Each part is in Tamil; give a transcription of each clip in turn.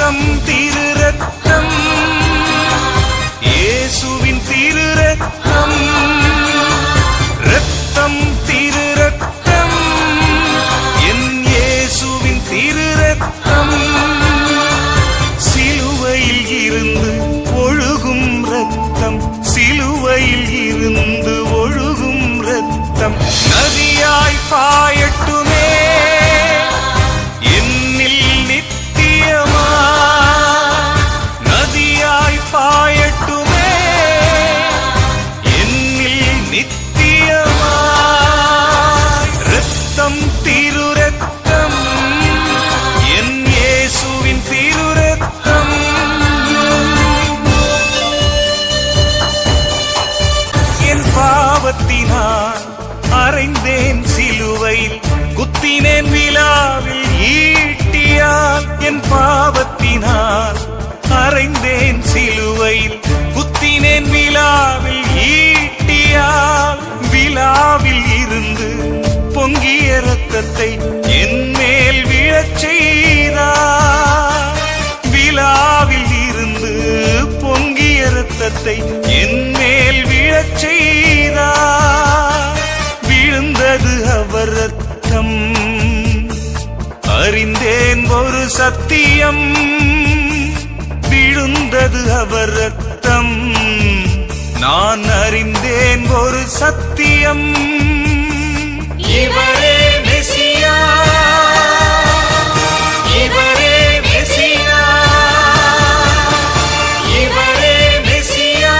ரத்தம் திரு ரத்தம் இயேசுவின் திரு ரத்தம் ரத்தம் திரு ரத்தம் என் இயேசுவின் திரு ரத்தம் சிலுவையில் இருந்து ஒழுகும் ரத்தம் சிலுவையில் இருந்து ஒழுகும் ரத்தம் நதியாய் பாயட்டுமே என்னில் நித்தியமா நதியாய் பாயட்டுமே என்னில் நித்தியமா ரத்தம் திரு ரத்தம் என் இயேசுவின் திரு ரத்தம் என் பாவத்தினால் அறைந்தேன் சிலுவையில் குத்தினேன் விழாவில் ஈட்டியால் என் பாவத்தினால் அறைந்தேன் சிலுவையில் குத்தினேன் விழாவில் ஈட்டியால் விழாவில் இருந்து பொங்கிய ரத்தத்தை என் மேல் விழச் செய்தார் விழாவில் இருந்து பொங்கிய ரத்தத்தை என் மேல் விழச் செய்தார் விழுந்தது அவர் ரத்தம் அறிந்தேன் ஒரு சத்தியம் விழுந்தது அவர் ரத்தம் நான் அறிந்தேன் ஒரு சத்தியம் இவரே மெசியா இவரே மெசியா இவரே மெசியா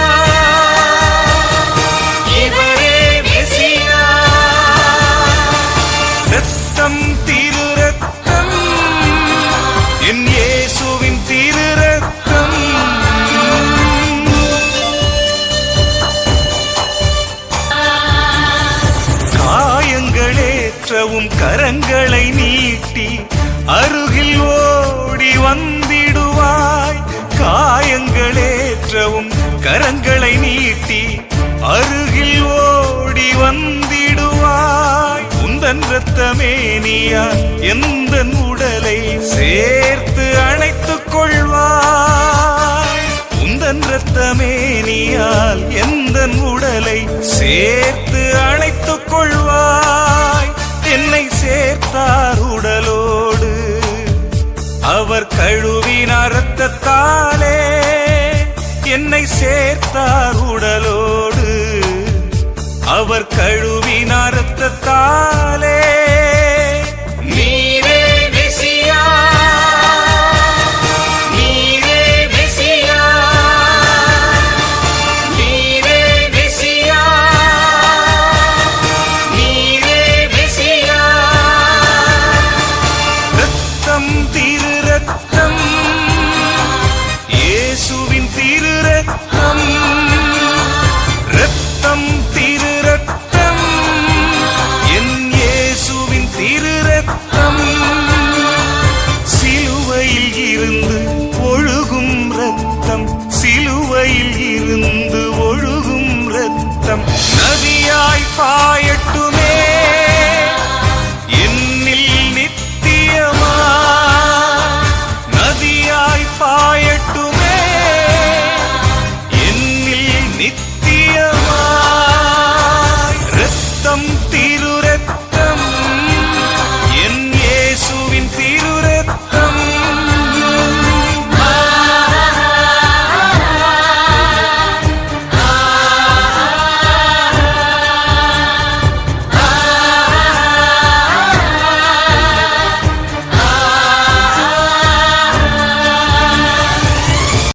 இவரே மெசியா ரத்தம் திரு ரத்தம் என் இயேசுவின் திரு ரத்தம் காயங்களேற்றவும் கரங்களை நீட்டி அருகில் ஓடி வந்திடுவாய் காயங்களேற்றவும் கரங்களை நீட்டி அருகில் ஓடி வந்திடுவாய் உந்தன் இரத்தமேனியால் எந்தன் உடலை சேர்த்து அணைத்துக் கொள்வாய் உந்தன் இரத்தமேனியால் எந்தன் உடலை சேர்த்து அணைத்துக் கொள்வாய் என்னை சேர்த்தார் உடலோடு அவர் கழுவினார் இரத்தத்தாலே என்னை சேர்த்தார் உடலோடு அவர் கழுவினார் இரத்தத்தாலே